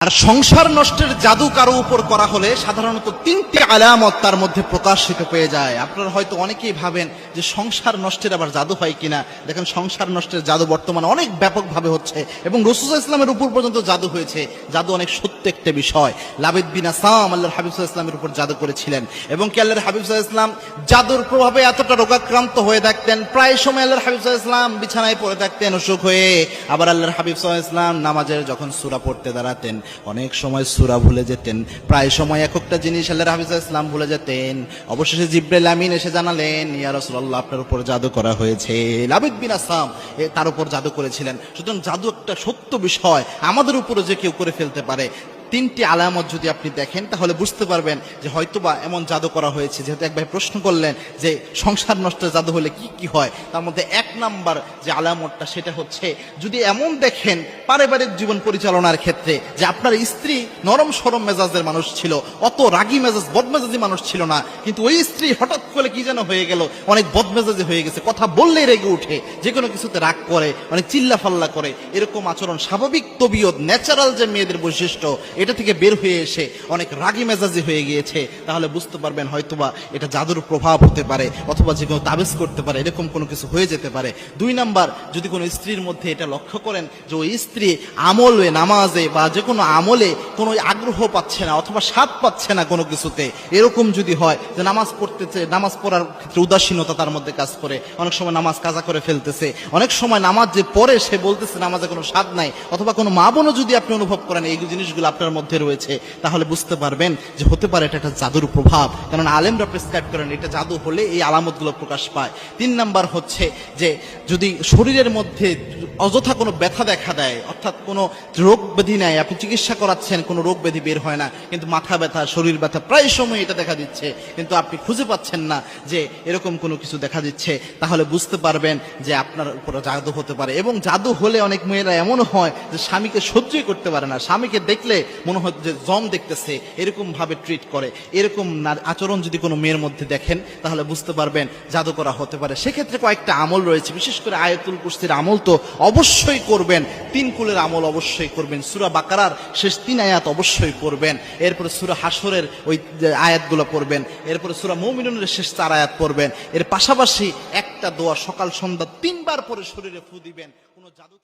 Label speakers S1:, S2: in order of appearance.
S1: আর সংসার নষ্টের জাদু কারো উপর করা হলে সাধারণত তিনটি আলামত তার মধ্যে প্রকাশিত পেয়ে যায়। আপনারা হয়তো অনেকেই ভাবেন যে সংসার নষ্টের আবার জাদু হয় কিনা। দেখেন, সংসার নষ্টের জাদু বর্তমানে অনেক ব্যাপকভাবে হচ্ছে এবং রাসূল সাল্লাল্লাহু আলাইহি ওয়াসাল্লামের উপর পর্যন্ত জাদু হয়েছে। জাদু অনেক সত্য একটা বিষয়। লাবিদ বিন আসাম আল্লাহর হাবিব সাল্লাল্লাহু আলাইহি ওয়াসাল্লামের উপর জাদু করেছিলেন এবং কি আল্লাহর হাবিব সাল্লাল্লাহু আলাইহি ওয়াসাল্লাম জাদুর প্রভাবে এতটা রোগাক্রান্ত হয়ে থাকতেন, প্রায় সময় আল্লাহর হাবিব সাল্লাল্লাহু আলাইহি ওয়াসাল্লাম বিছানায় পড়ে থাকতেন অসুখ হয়ে। আবার আল্লাহর হাবিব সাল্লাল্লাহু আলাইহি ওয়াসাল্লাম নামাজের যখন সূরা পড়তে দাঁড়াতেন অনেক সময় সূরা ভুলে যেতেন, প্রায় সময় এক একটা জিনিস আল্লাহর হাবিব সাল্লাল্লাহু আলাইহি ওয়াসাল্লাম ভুলে যেতেন। অবশেষে জিবরাইল আমিন এসে জানালেন, ইয়া রাসূলুল্লাহ, আপনার উপর জাদু করা হয়েছে। লাবিদ বিন আসাম তার উপর জাদু করেছিলেন। সুতরাং জাদু একটা সত্য বিষয়, আমাদের উপরে যে কেউ করে ফেলতে পারে। তিনটি আলামত যদি আপনি দেখেন তাহলে বুঝতে পারবেন যে হয়তোবা এমন জাদু করা হয়েছে। যেহেতু এক ভাই প্রশ্ন করলেন যে সংসার নষ্টের জাদু হলে কি কি হয়, তার মধ্যে এক নাম্বার যে আলামতটা সেটা হচ্ছে, যদি এমন দেখেন পারিবারিক জীবন পরিচালনার ক্ষেত্রে যে আপনার স্ত্রী নরম সরম মেজাজের মানুষ ছিল, অত রাগী মেজাজ বদমেজাজি মানুষ ছিল না, কিন্তু ওই স্ত্রী হঠাৎ করে কি যেন হয়ে গেল, অনেক বদমেজাজি হয়ে গেছে, কথা বললেই রেগে উঠে, যে কোনো কিছুতে রাগ করে, অনেক চিল্লা ফাল্লা করে, এরকম আচরণ স্বাভাবিক তবিয়ত ন্যাচারাল যে মেয়েদের বৈশিষ্ট্য এটা থেকে বের হয়ে এসে অনেক রাগী মেজাজি হয়ে গিয়েছে, তাহলে বুঝতে পারবেন হয়তোবা এটা জাদুর প্রভাব হতে পারে, অথবা যে কোনো তাবিজ করতে পারে, এরকম কোনো কিছু হয়ে যেতে পারে। দুই নাম্বার, যদি কোনো স্ত্রীর মধ্যে এটা লক্ষ্য করেন যে ওই স্ত্রী আমলে নামাজে বা যে কোনো আমলে কোনো আগ্রহ পাচ্ছে না অথবা স্বাদ পাচ্ছে না কোনো কিছুতে, এরকম যদি হয় যে নামাজ পড়তেছে, নামাজ পড়ার ক্ষেত্রে উদাসীনতা তার মধ্যে কাজ করে, অনেক সময় নামাজ কাজা করে ফেলতেছে, অনেক সময় নামাজ যে পড়ে সে বলতেছে নামাজে কোনো স্বাদ নাই, অথবা কোনো মা বোনও যদি আপনি অনুভব করেন এই জিনিসগুলো আপনার মধ্যে রয়েছে, তাহলে বুঝতে পারবেন যে হতে পারে এটা একটা জাদুর প্রভাব। কারণ আলেমরা প্রেসক্রাইব করেন এটা জাদু হলে এই আলামতগুলো প্রকাশ পায়। তিন নাম্বার হচ্ছে যে যদি শরীরের মধ্যে অযথা কোনো ব্যথা দেখা দেয়, অর্থাৎ কোনো রোগ ব্যাধি নেয়, আপনি চিকিৎসা করাচ্ছেন কোনো রোগ ব্যাধি বের হয় না, কিন্তু মাথা ব্যথা শরীর ব্যথা প্রায় সময় এটা দেখা দিচ্ছে, কিন্তু আপনি খুঁজে পাচ্ছেন না যে এরকম কোনো কিছু দেখা দিচ্ছে, তাহলে বুঝতে পারবেন যে আপনার উপরে জাদু হতে পারে। এবং জাদু হলে অনেক মেয়েরা এমন হয় যে স্বামীকে সহ্যই করতে পারে না, স্বামীকে দেখলে মনে হয় যে জম দেখতেছে, এরকম ভাবে ট্রিট করে। এরকম আচরণ যদি কোনো মেয়ের মধ্যে দেখেন তাহলে বুঝতে পারবেন জাদু করা হতে পারে। সেক্ষেত্রে কয়েকটা আমল রয়েছে, বিশেষ করে আয়াতুল কুরসির আমল তো অবশ্যই করবেন, 3 কুলের আমল অবশ্যই করবেন, সূরা বাকারার শেষ 3 আয়াত অবশ্যই পড়বেন, এরপরে সূরা হাসরের ওই আয়াতগুলো পড়বেন, এরপরে সূরা মুমিনুনের শেষ 4 আয়াত পড়বেন। এর পাশাপাশি একটা দোয়া সকাল সন্ধ্যা 3 বার পরে শরীরে ফু দিবেন। কোনো জাদু